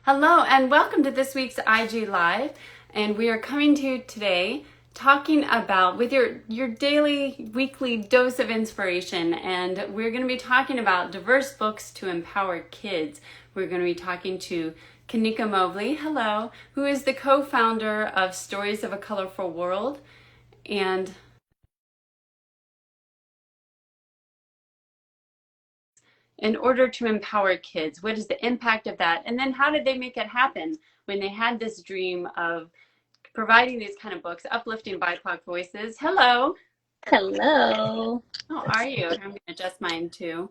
Hello and welcome to this week's IG Live. And we are coming to you today talking about with your daily, weekly dose of inspiration. And we're going to be talking about diverse books to empower kids. We're going to be talking to Kanika Mobley, hello, who is the co-founder of Stories of a Colorful World. And in order to empower kids, what is the impact of that? And then how did they make it happen when they had this dream of providing these kind of books, uplifting BIPOC voices? Hello. Hello. How are you? I'm going to adjust mine too.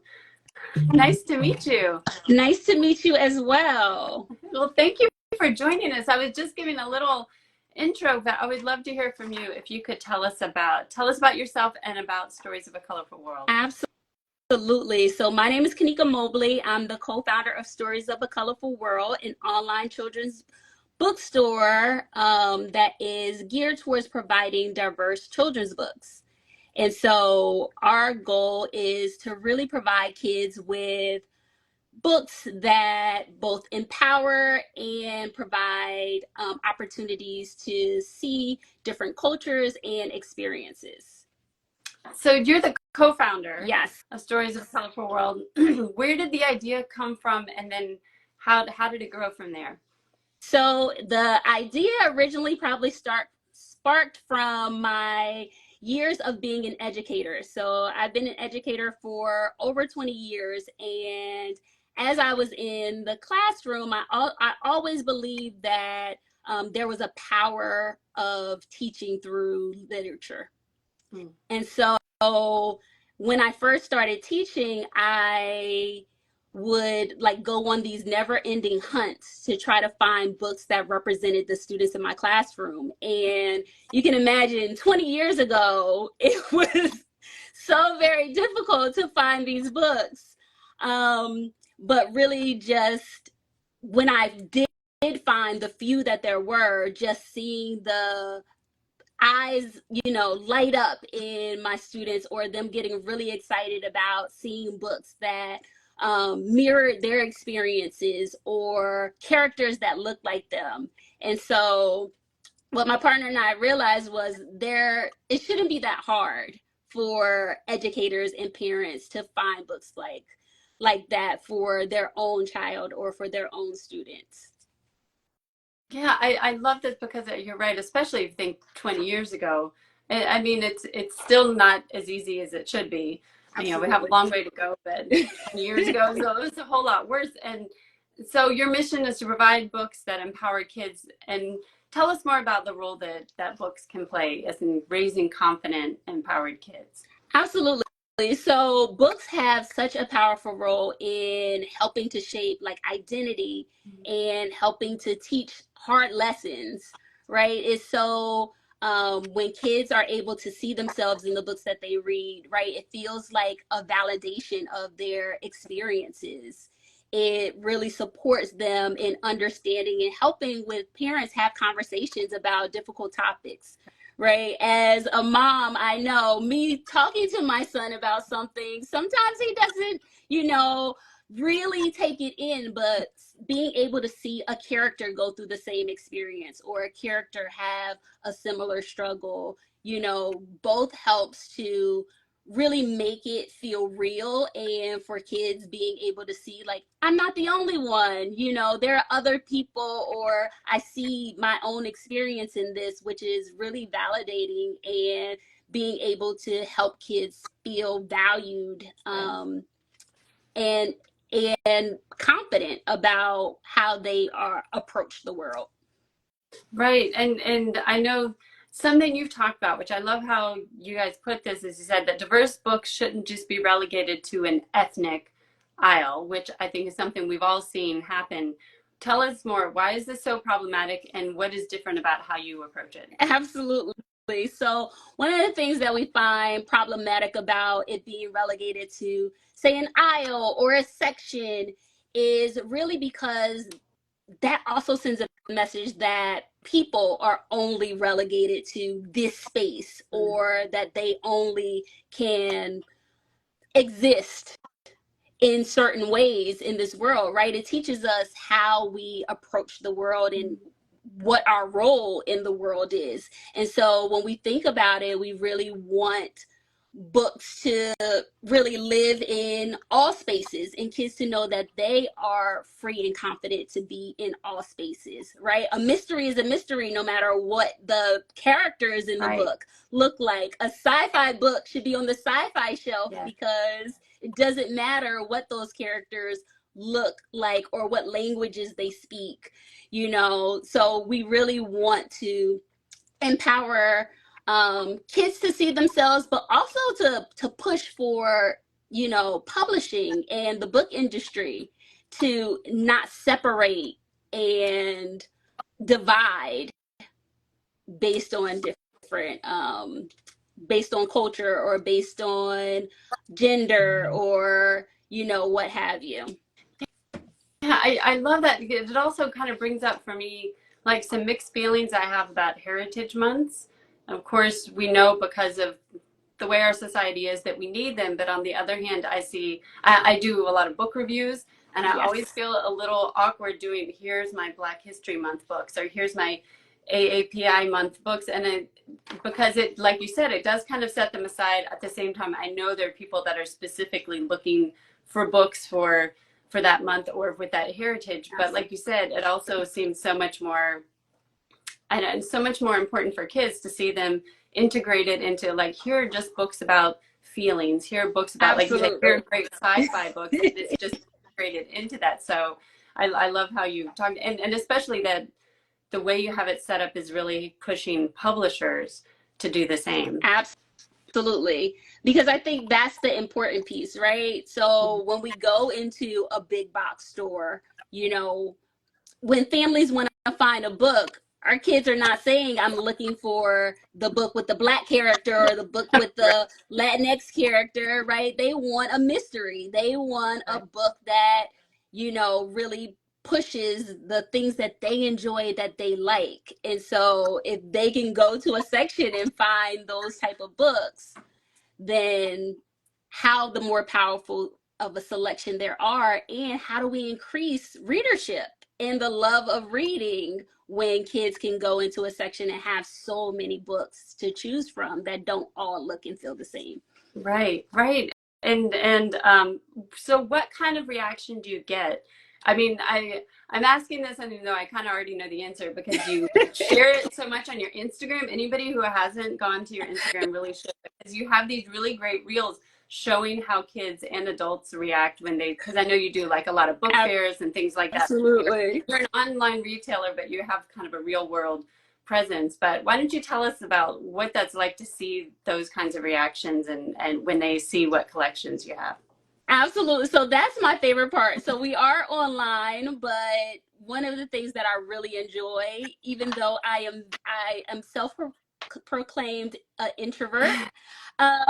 Nice to meet you. Nice to meet you as well. Well, thank you for joining us. I was just giving a little intro, but I would love to hear from you if you could tell us about yourself and about Stories of a Colorful World. Absolutely. So my name is Kanika Mobley. I'm the co-founder of Stories of a Colorful World, an online children's bookstore that is geared towards providing diverse children's books. And so our goal is to really provide kids with books that both empower and provide opportunities to see different cultures and experiences. So you're the co-founder Yes. of Stories of a Colorful World. Where did the idea come from, and then how did it grow from there? So the idea originally probably sparked from my years of being an educator. So I've been an educator for over 20 years, and as I was in the classroom, I always believed that there was a power of teaching through literature. And so when I first started teaching, I would like go on these never ending hunts to try to find books that represented the students in my classroom. And you can imagine 20 years ago, it was so very difficult to find these books. But really just when I did find the few that there were, just seeing the eyes, light up in my students, or them getting really excited about seeing books that mirrored their experiences or characters that look like them. And so what my partner and I realized was it shouldn't be that hard for educators and parents to find books like that for their own child or for their own students. Yeah, I love this because you're right, especially if you think 20 years ago. I mean, it's still not as easy as it should be. You know, we have a long way to go, but 20 years ago, so it was a whole lot worse. And so your mission is to provide books that empower kids. And tell us more about the role that books can play as in raising confident, empowered kids. Absolutely. So books have such a powerful role in helping to shape like identity and helping to teach hard lessons, right? It's so when kids are able to see themselves in the books that they read, right? It feels like a validation of their experiences. It really supports them in understanding and helping with parents have conversations about difficult topics, right? As a mom, I know me talking to my son about something, sometimes he doesn't, really take it in, but being able to see a character go through the same experience or a character have a similar struggle, both helps to really make it feel real, and for kids being able to see like I'm not the only one, there are other people, or I see my own experience in this, which is really validating and being able to help kids feel valued, and confident about how they are approach the world. Right. And I know something you've talked about, which I love how you guys put this, is you said that diverse books shouldn't just be relegated to an ethnic aisle, which I think is something we've all seen happen. Tell us more. Why is this so problematic, and what is different about how you approach it? Absolutely. So one of the things that we find problematic about it being relegated to, say, an aisle or a section is really because that also sends a message that people are only relegated to this space, or that they only can exist in certain ways in this world, right? It teaches us how we approach the world and what our role in the world is. And so when we think about it, we really want books to really live in all spaces and kids to know that they are free and confident to be in all spaces, right? A mystery is a mystery no matter what the characters in the Right. book look like. A sci-fi book should be on the sci-fi shelf Yeah. because it doesn't matter what those characters look like or what languages they speak, you know. So we really want to empower kids to see themselves, but also to push for, you know, publishing and the book industry to not separate and divide based on different based on culture or based on gender or, you know, what have you. Yeah, I love that because it also kind of brings up for me like some mixed feelings I have about Heritage Months. Of course, we know because of the way our society is that we need them, but on the other hand, I do a lot of book reviews, and I always Yes, feel a little awkward doing here's my Black History Month books or here's my AAPI month books, and because it, like you said, it does kind of set them aside. At the same time, I know there are people that are specifically looking for books for that month or with that heritage. But like you said, it also seems so much more, I know, it's so much more important for kids to see them integrated into like, here are just books about feelings. Here are books about, like you said, here are absolutely. great sci-fi books, and it's just integrated into that. So I love how you talked, and especially that the way you have it set up is really pushing publishers to do the same. Absolutely. Because I think that's the important piece, right? So when we go into a big box store, you know, when families want to find a book, our kids are not saying, I'm looking for the book with the Black character or the book with Right, the Latinx character, right? They want a mystery. They want a right. book that, you know, really pushes the things that they enjoy, that they like. And so if they can go to a section and find those type of books, then how the more powerful of a selection there are, and how do we increase readership and the love of reading when kids can go into a section and have so many books to choose from that don't all look and feel the same. Right, right. And so what kind of reaction do you get? I mean, I'm asking this, and even though I kind of already know the answer because you share it so much on your Instagram. Anybody who hasn't gone to your Instagram really should, because you have these really great reels showing how kids and adults react when they, because I know you do like a lot of book fairs and things like that. Absolutely. You're an online retailer, but you have kind of a real world presence. But why don't you tell us about what that's like to see those kinds of reactions and when they see what collections you have? Absolutely. So that's my favorite part. So we are online, but one of the things that I really enjoy, even though I am self proclaimed introvert, um,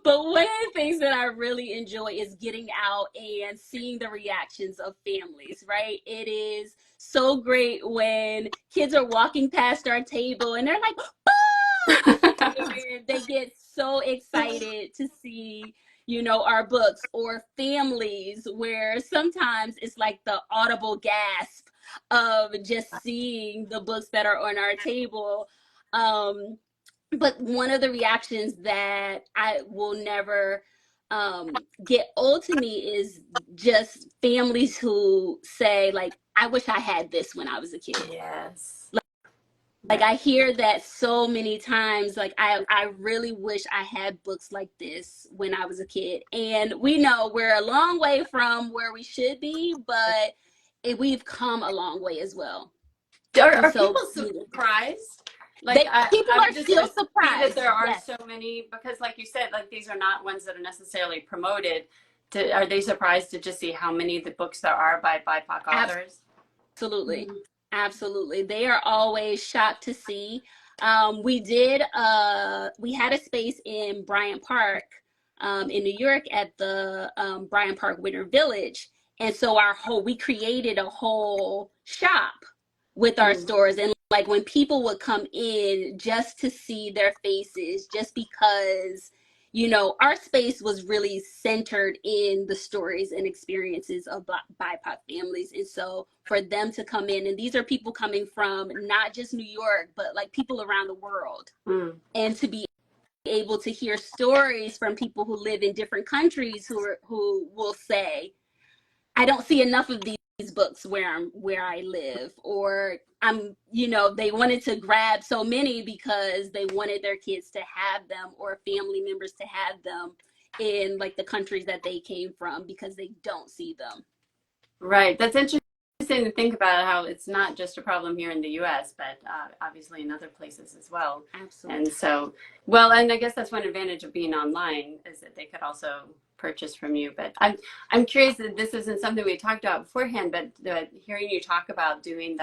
but one of the things that I really enjoy is getting out and seeing the reactions of families, right? It is so great when kids are walking past our table and they're like, books! And they get so excited to see, you know, our books, or families where sometimes it's like the audible gasp of just seeing the books that are on our table. Um, but one of the reactions that I will never get old to me is just families who say, like, I wish I had this when I was a kid. Yes. Like Yeah. I hear that so many times. Like I really wish I had books like this when I was a kid. And we know we're a long way from where we should be, but we've come a long way as well. And Are so people surprised? Like they people I are would just still see that surprised. there are Yes, so many because, like you said, like these are not ones that are necessarily promoted. Are they surprised to just see how many of the books there are by BIPOC authors? absolutely. Mhm. Absolutely. They are always shocked to see. We had a space in Bryant Park in New York at the Bryant Park Winter Village. And so we created a whole shop with our Mm. stores. And like when people would come in just to see their faces, just because, our space was really centered in the stories and experiences of BIPOC families. And so for them to come in, and these are people coming from not just New York, but like people around the world, and to be able to hear stories from people who live in different countries who will say, I don't see enough of these books where I live, or they wanted to grab so many because they wanted their kids to have them, or family members to have them in like the countries that they came from, because they don't see them. Right. That's interesting to think about how it's not just a problem here in the U.S., but obviously in other places as well. Absolutely. And so, well, and I guess that's one advantage of being online is that they could also purchase from you. But I'm curious that this isn't something we talked about beforehand, but hearing you talk about doing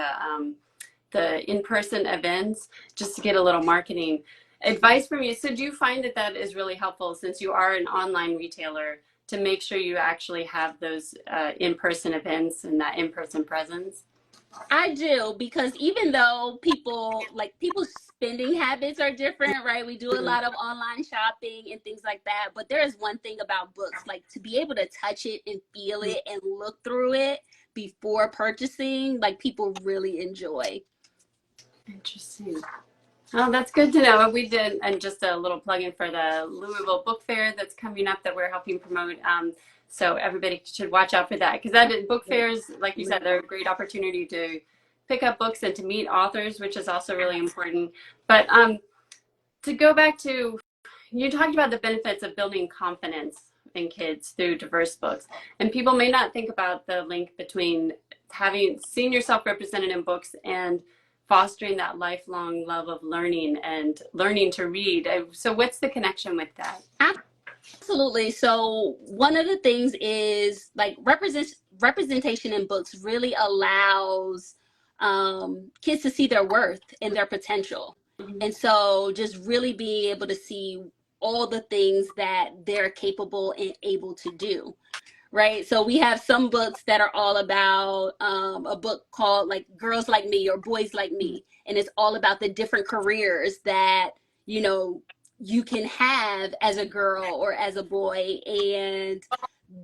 the in-person events just to get a little marketing advice from you. So do you find that that is really helpful since you are an online retailer to make sure you actually have those in-person events and that in-person presence? I do, because even though people's spending habits are different, right? We do a lot of online shopping and things like that. But there is one thing about books, like to be able to touch it and feel it and look through it before purchasing, like people really enjoy. Interesting. Oh, that's good to know. We did, and just a little plug-in for the Louisville Book Fair that's coming up that we're helping promote. So everybody should watch out for that because book fairs, like you said, they're a great opportunity to pick up books and to meet authors, which is also really important. But to go back to, you talked about the benefits of building confidence in kids through diverse books, and people may not think about the link between seeing yourself represented in books and fostering that lifelong love of learning and learning to read. So what's the connection with that? Absolutely. So one of the things is like representation in books really allows kids to see their worth and their potential. And so just really being able to see all the things that they're capable and able to do. Right. So we have some books that are all about a book called like Girls Like Me or Boys Like Me. And it's all about the different careers that, you can have as a girl or as a boy, and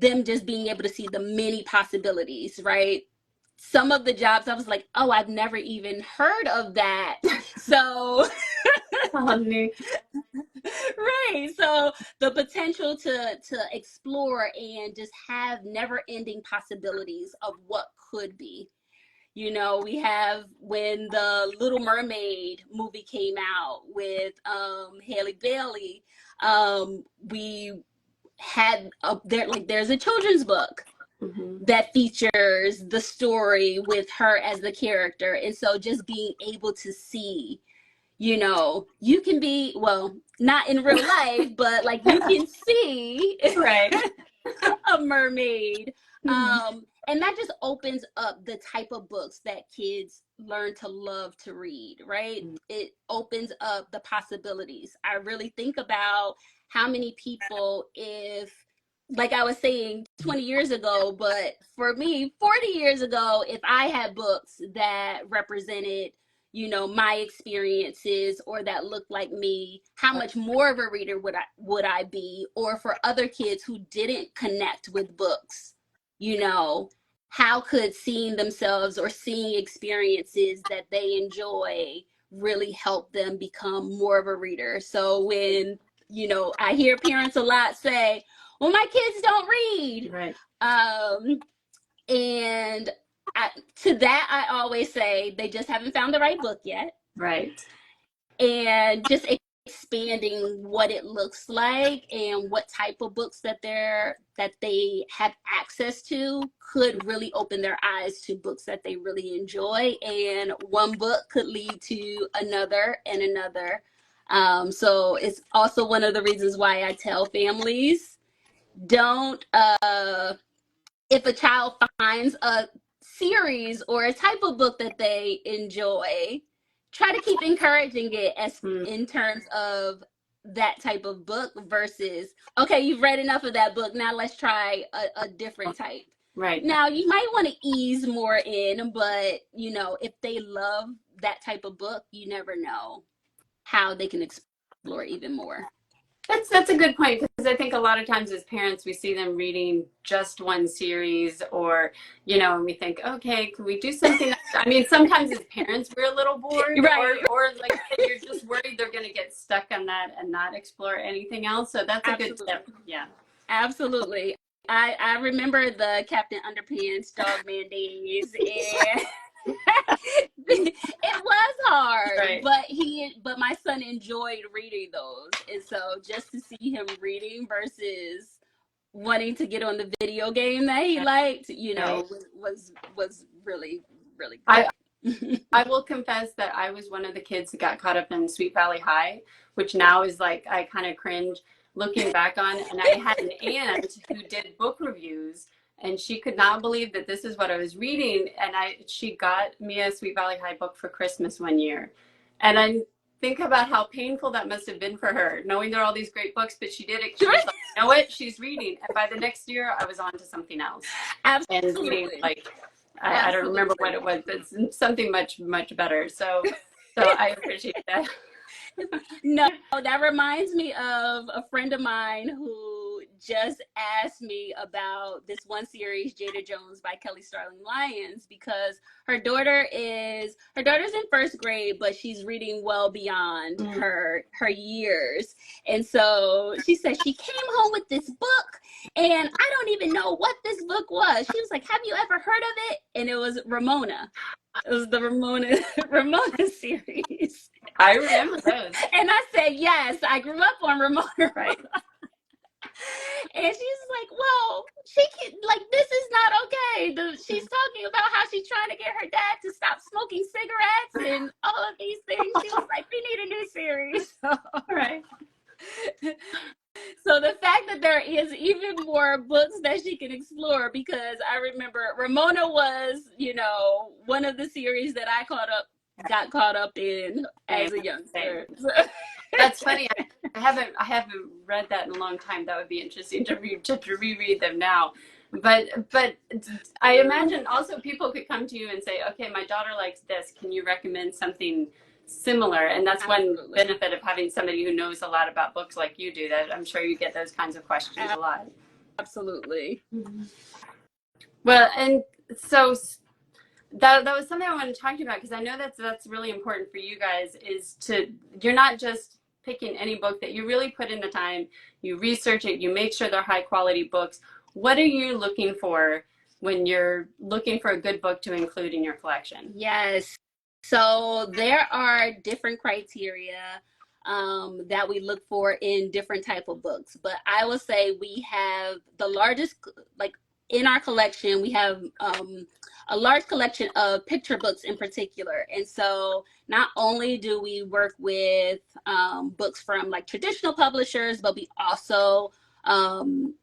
them just being able to see the many possibilities. Right. Some of the jobs I was like, oh, I've never even heard of that. So right. So the potential to explore and just have never ending possibilities of what could be. We have when the Little Mermaid movie came out with Haley Bailey, we had there's a children's book that features the story with her as the character. And so just being able to see, you can be, well, not in real life, but like you can see Right. a mermaid. And that just opens up the type of books that kids learn to love to read, right? It opens up the possibilities. I really think about how many people, if, like I was saying 20 years ago, but for me, 40 years ago, if I had books that represented my experiences or that looked like me, how much more of a reader would I be? Or for other kids who didn't connect with books, how could seeing themselves or seeing experiences that they enjoy really help them become more of a reader? So when I hear parents a lot say, well, my kids don't read, Right. and to that, I always say they just haven't found the right book yet. Right. And just expanding what it looks like and what type of books that they have access to could really open their eyes to books that they really enjoy. And one book could lead to another and another. So it's also one of the reasons why I tell families, don't if a child finds a series or a type of book that they enjoy, try to keep encouraging it as in terms of that type of book versus, okay, you've read enough of that book, now let's try a different type. Right. Now you might want to ease more in, but if they love that type of book, you never know how they can explore even more. That's a good point because I think a lot of times as parents we see them reading just one series or and we think, okay, can we do something else? I mean, sometimes as parents we're a little bored Right. or like you said, you're just worried they're going to get stuck on that and not explore anything else. So that's a good Absolutely. tip. Yeah. Absolutely. I remember the Captain Underpants Dogman days, and it was hard, Right. but my son enjoyed reading those, and so just to see him reading versus wanting to get on the video game that he liked, Right. was really really I great. I will confess that I was one of the kids that got caught up in Sweet Valley High, which now is like I kind of cringe looking back on. And I had an aunt who did book reviews, and she could not believe that this is what I was reading. And she got me a Sweet Valley High book for Christmas one year, and I think about how painful that must have been for her, knowing there are all these great books. But she did it. She was like, you know what? She's reading, and by the next year, I was on to something else and reading Absolutely. like I don't remember what Absolutely. it was, but it's something much, much better. So I appreciate that. No, that reminds me of a friend of mine who just asked me about this one series, Jada Jones by Kelly Starling Lyons, because her daughter's in first grade, but she's reading well beyond Mm. her years. And so she said she came home with this book and I don't even know what this book was. She was like, "Have you ever heard of it?" And it was Ramona. It was the Ramona Ramona series. I remember those. And I said, "Yes, I grew up on Ramona." Right. And she's like, "Well, she can, like, this is not okay." She's talking about how she's trying to get her dad to stop smoking cigarettes and all of these things. She was like, "We need a new series." Right. So the fact that there is even more books that she can explore, because I remember Ramona was, one of the series that got caught up in Same. as a Same. youngster. That's funny. I haven't read that in a long time. That would be interesting to reread them now. But I imagine also people could come to you and say, okay, my daughter likes this. Can you recommend something similar? And that's one Absolutely. benefit of having somebody who knows a lot about books like you do. That I'm sure you get those kinds of questions a lot. Absolutely. Well, and so that was something I wanted to talk to you about because I know that's really important for you guys you're not just picking any book, that you really put in the time, you research it, you make sure they're high quality books. What are you looking for when you're looking for a good book to include in your collection? Yes. So there are different criteria that we look for in different type of books, but I will say we have the largest, like, in our collection. We have a large collection of picture books in particular, and so not only do we work with books from like traditional publishers, but we also um,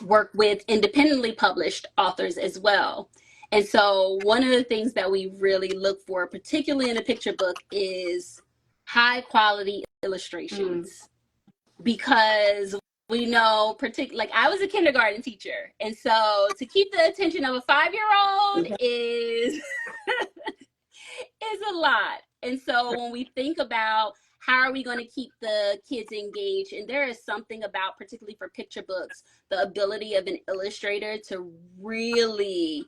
work with independently published authors as well. And so one of the things that we really look for, particularly in a picture book, is high quality illustrations. Mm. Because we know, particularly, like, I was a kindergarten teacher, and so to keep the attention of a 5-year-old Okay. is is a lot. And so when we think about how are we going to keep the kids engaged, and there is something about, particularly for picture books, the ability of an illustrator to really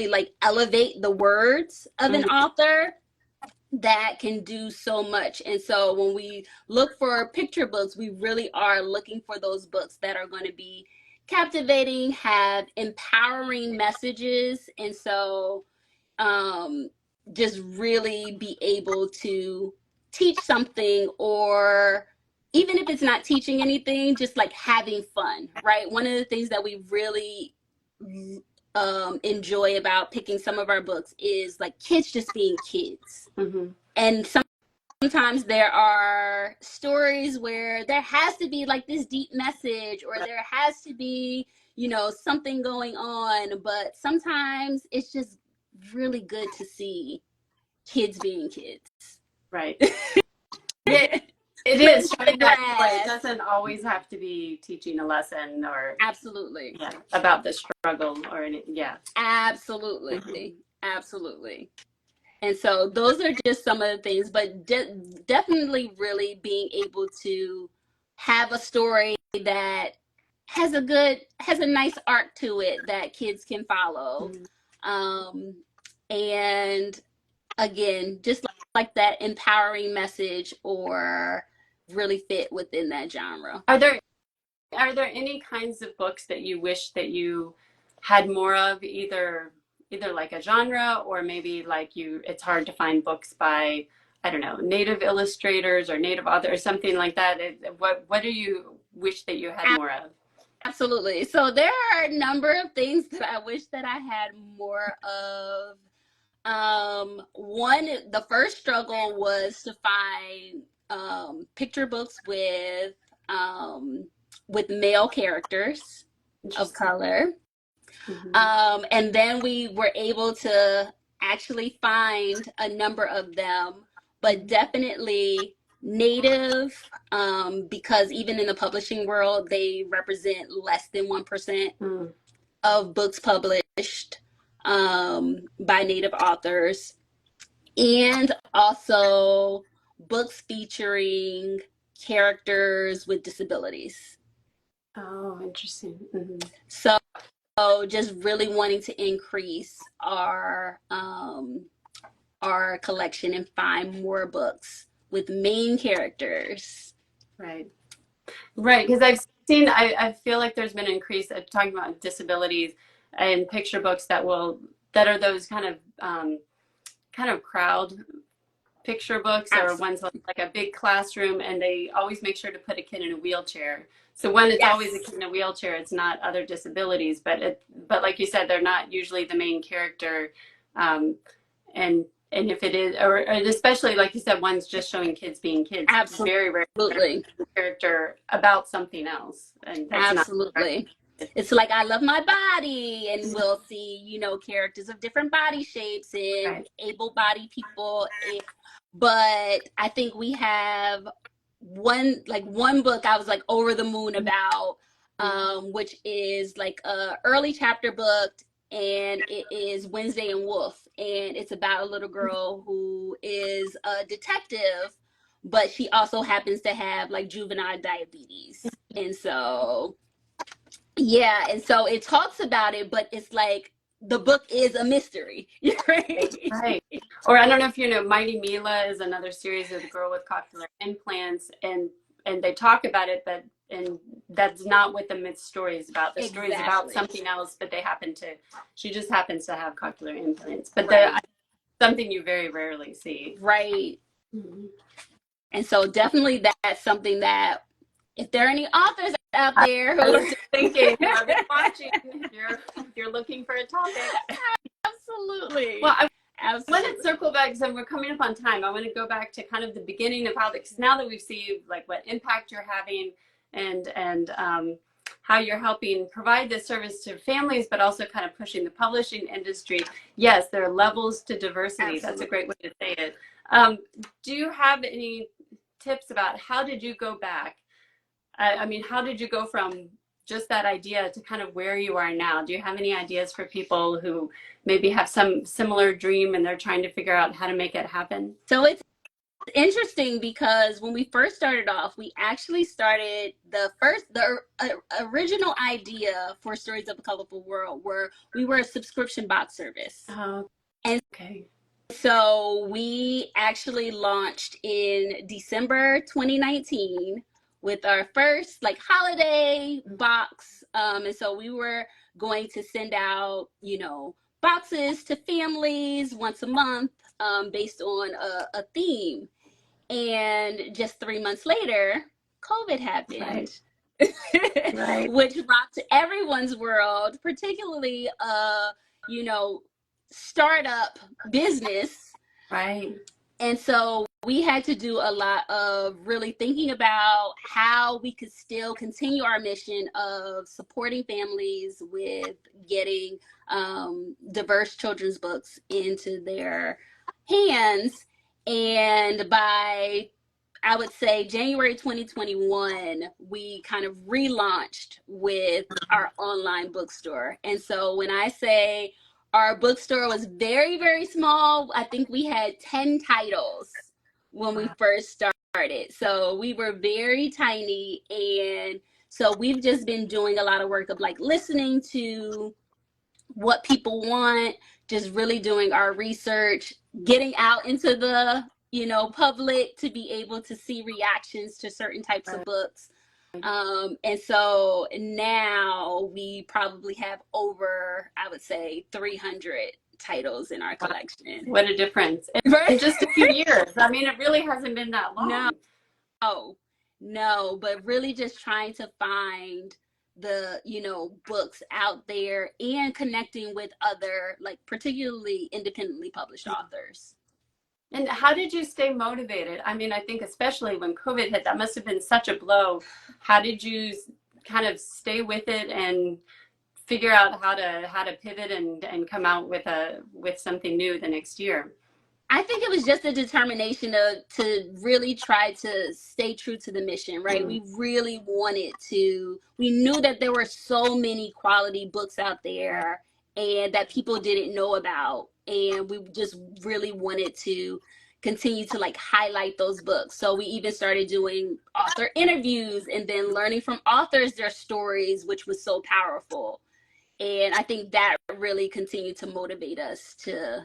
like elevate the words of an Mm. author, that can do so much. And so when we look for picture books, we really are looking for those books that are going to be captivating, have empowering messages, and so um, just really be able to teach something, or even if it's not teaching anything, just like having fun, right? One of the things that we really enjoy about picking some of our books is like kids just being kids. Mm-hmm. And sometimes there are stories where there has to be like this deep message, or there has to be, something going on, but sometimes it's just really good to see kids being kids. Right. Yeah, it Playing is in the showing that joy. It grass. doesn't always have to be teaching a lesson or Absolutely. yeah, about the struggle or anything. Yeah. Absolutely. Mm-hmm. Absolutely. And so those are just some of the things, but definitely really being able to have a story that has a nice arc to it that kids can follow. Um, and again, just like that empowering message or really fit within that genre. Are there any kinds of books that you wish that you had more of, either like a genre, or maybe like it's hard to find books by, I don't know, native illustrators or native authors, something like that. What do you wish that you had more of? Absolutely. So there are a number of things that I wish that I had more of. One, the first struggle was to find picture books with male characters of Interesting. color. And then we were able to actually find a number of them, but definitely native, because even in the publishing world, they represent less than 1% Mm. of books published by native authors, and also books featuring characters with disabilities. Oh, interesting. Mm-hmm. So just really wanting to increase our collection and find more books with main characters. Right. Right, because I feel like there's been an increase of talking about disabilities and picture books that are those kind of crowd picture books, or Absolutely. ones like a big classroom, and they always make sure to put a kid in a wheelchair. So when it's always a Yes, kid in a wheelchair, it's not other disabilities, but like you said, they're not usually the main character. Um, and and if it is, or and especially like you said, one's just showing kids being kids, very rare absolutely. character about something else, and that's not Absolutely. It's like I love my body, and we'll see, characters of different body shapes and right. able-bodied people. But I think we have one book I was like over the moon about, which is like a early chapter book, and it is Wednesday and Wolf, and it's about a little girl who is a detective, but she also happens to have like juvenile diabetes. And so, yeah, and so it talks about it, but it's like the book is a mystery, right? Right. Or I don't know if you know, Mighty Mila is another series of the girl with cochlear implants, and they talk about it, but and that's not what the myth story is about. The story is about Exactly. something else, but she just happens to have cochlear implants. But Right. something you very rarely see. Right. Mhm. And so definitely that's something that if there are any authors out there I who was just thinking, I've been watching. If you're looking for a topic. absolutely. Well, I want to Absolutely. circle back, so we're coming up on time. I want to go back to kind of the beginning of how, because now that we've seen like what impact you're having, and how you're helping provide this service to families, but also kind of pushing the publishing industry. Yes, there are levels to diversity. That's a Absolutely. great way to say it. Um, do you have any tips about how did you go back? I mean, how did you go from just that idea to kind of where you are now? Do you have any ideas for people who maybe have some similar dream and they're trying to figure out how to make it happen? So it's interesting because when we first started off, we actually started the original idea for Stories of a Colorful World, where we were a subscription box service. Oh, And okay. so we actually launched in December 2019 with our first like holiday box. And so we were going to send out, boxes to families once a month, based on a theme. And just 3 months later, COVID happened, Right, right, which rocked everyone's world, particularly you know, startup business. right. And so we had to do a lot of really thinking about how we could still continue our mission of supporting families with getting diverse children's books into their hands. And by, I would say, January 2021, we kind of relaunched with our online bookstore. And so when I say our bookstore was very, very small, I think we had 10 titles when we Wow. first started. So we were very tiny, and so we've just been doing a lot of work of like listening to what people want, just really doing our research, getting out into the, public to be able to see reactions to certain types of books. And so now we probably have over, I would say, 300 titles in our Wow, collection. what a difference Right? in just a few years. I mean, it really hasn't been that No, long. no, but really just trying to find the, books out there and connecting with other, like particularly independently published authors. And how did you stay motivated? I mean, I think especially when COVID hit, that must have been such a blow. How did you kind of stay with it and figure out how to pivot and come out with something new the next year? I think it was just a determination to really try to stay true to the mission, right? Mm. We really wanted to, we knew that there were so many quality books out there and that people didn't know about. And we just really wanted to continue to like highlight those books. So we even started doing author interviews and then learning from authors their stories, which was so powerful. And I think that really continued to motivate us to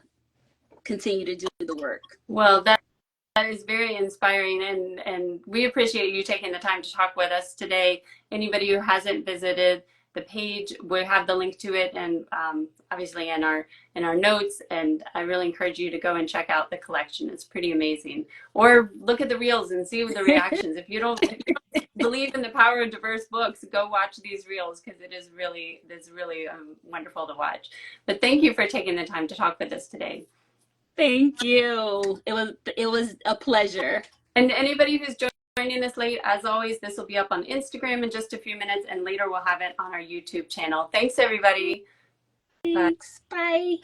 continue to do the work. Well, that is very inspiring, and we appreciate you taking the time to talk with us today. Anybody who hasn't visited the page, we have the link to it, and obviously in our notes. And I really encourage you to go and check out the collection. It's pretty amazing. Or look at the reels and see the reactions. If you don't believe in the power of diverse books, go watch these reels because it's really wonderful to watch. But thank you for taking the time to talk with us today. Thank you. It was a pleasure. And anybody who's joining us late, as always, this will be up on Instagram in just a few minutes, and later we'll have it on our YouTube channel. Thanks, everybody. Bye. Thanks. Bye.